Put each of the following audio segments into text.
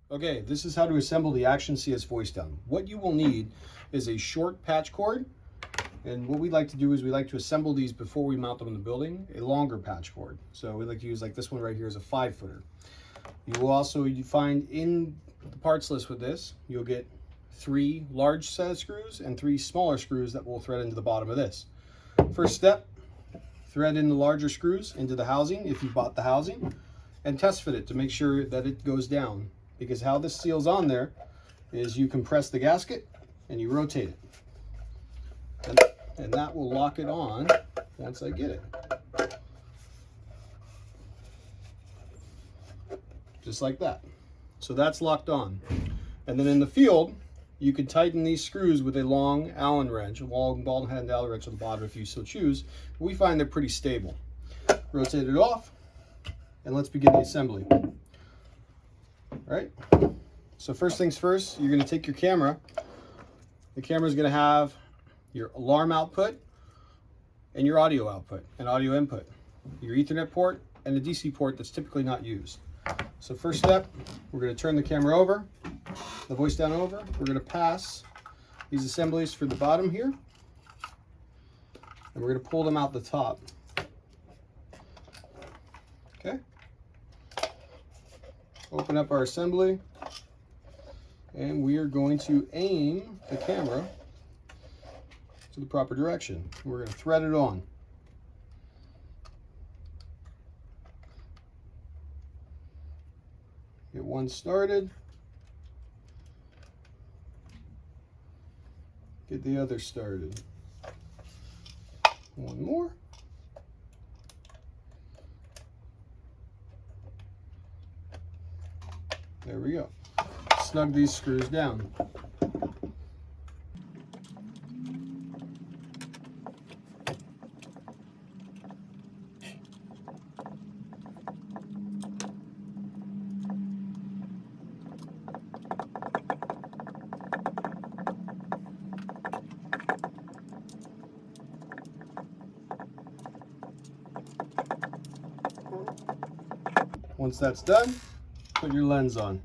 Okay, this is how to assemble the Action CS voice down. What you will need is a short patch cord, and what we like to do is we like to assemble these before we mount them in the building, a longer patch cord. So we like to use like this one right here is a 5-footer. You will also find in the parts list with this, you'll get 3 large set of screws and 3 smaller screws that will thread into the bottom of this. First step, thread in the larger screws into the housing if you bought the housing, and test fit it to make sure that it goes down. Because how this seals on there is you compress the gasket and you rotate it. And that will lock it on once I get it. Just like that. So that's locked on. And then in the field, you can tighten these screws with a long Allen wrench, a long ball head Allen wrench on the bottom if you so choose. We find they're pretty stable. Rotate it off, and let's begin the assembly. Right? So first things first, you're going to take your camera. The camera is going to have your alarm output and your audio output and audio input, your Ethernet port and a DC port that's typically not used. So first step, we're going to turn the camera over, the voice down over. We're going to pass these assemblies for the bottom here, and we're going to pull them out the top. Okay. Open up our assembly, and we are going to aim the camera to the proper direction. We're going to thread it on. Get one started. Get the other started. One more. There we go. Snug these screws down. Once that's done, put your lens on.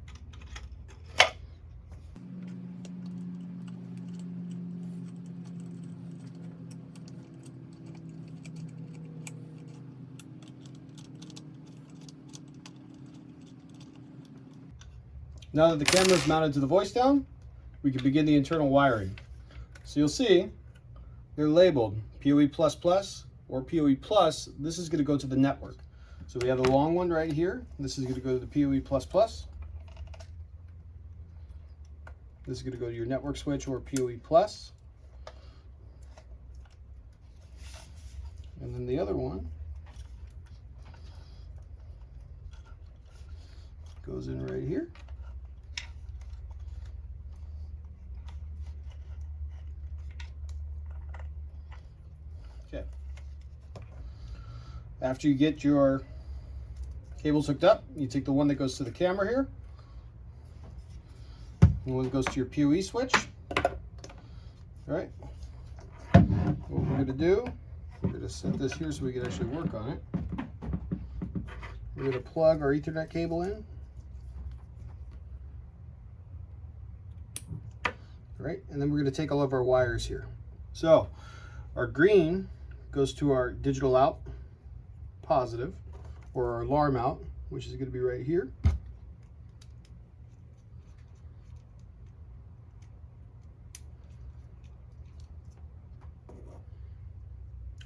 Now that the camera is mounted to the voice down, we can begin the internal wiring. So you'll see they're labeled PoE++ or PoE+. This is going to go to the network. So we have the long one right here. This is going to go to the PoE++. This is going to go to your network switch or PoE+. And then the other one goes in right here. Okay. After you get your cables hooked up, you take the one that goes to the camera here, and the one that goes to your PoE switch. All right. What we're going to do, we're going to set this here so we can actually work on it. We're going to plug our Ethernet cable in. All right, and then we're going to take all of our wires here. So our green goes to our digital out positive, or our alarm out, which is going to be right here.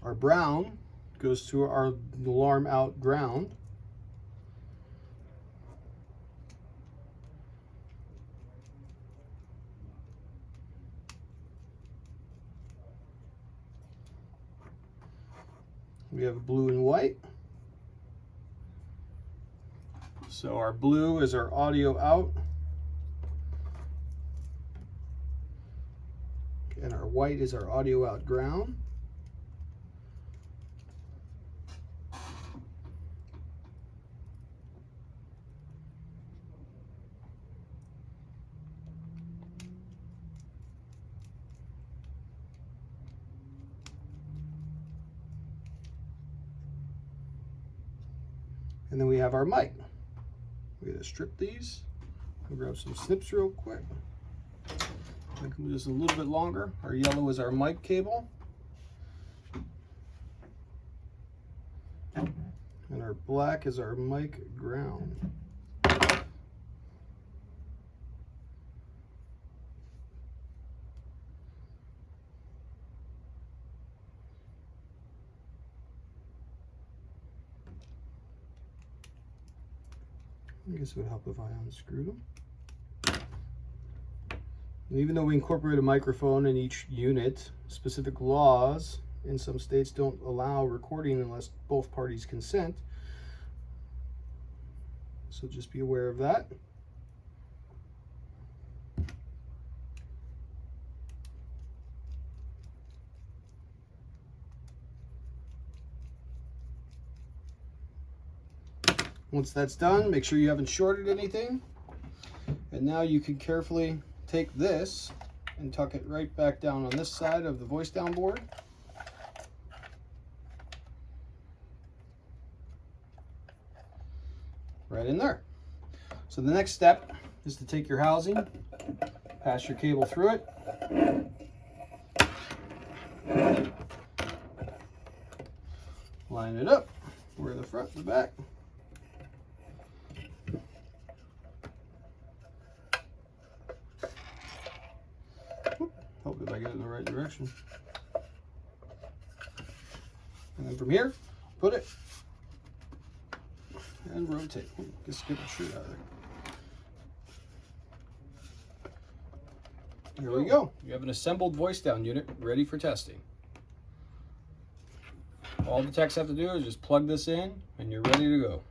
Our brown goes to our alarm out ground. We have blue and white. So our blue is our audio out, and our white is our audio out ground. And then we have our mic. We're going to strip these I'll grab some snips real quick. Make them just a little bit longer. Our yellow is our mic cable. And our black is our mic ground. I guess it would help if I unscrewed them. And even though we incorporate a microphone in each unit, specific laws in some states don't allow recording unless both parties consent. So just be aware of that. Once that's done, make sure you haven't shorted anything. And now you can carefully take this and tuck it right back down on this side of the voice down board. Right in there. So the next step is to take your housing, pass your cable through it, line it up, where the front and the back. Hope if I get it in the right direction. And then from here, put it and rotate. Just get the shirt out of there. Here we go. You have an assembled voice down unit ready for testing. All the techs have to do is just plug this in and you're ready to go.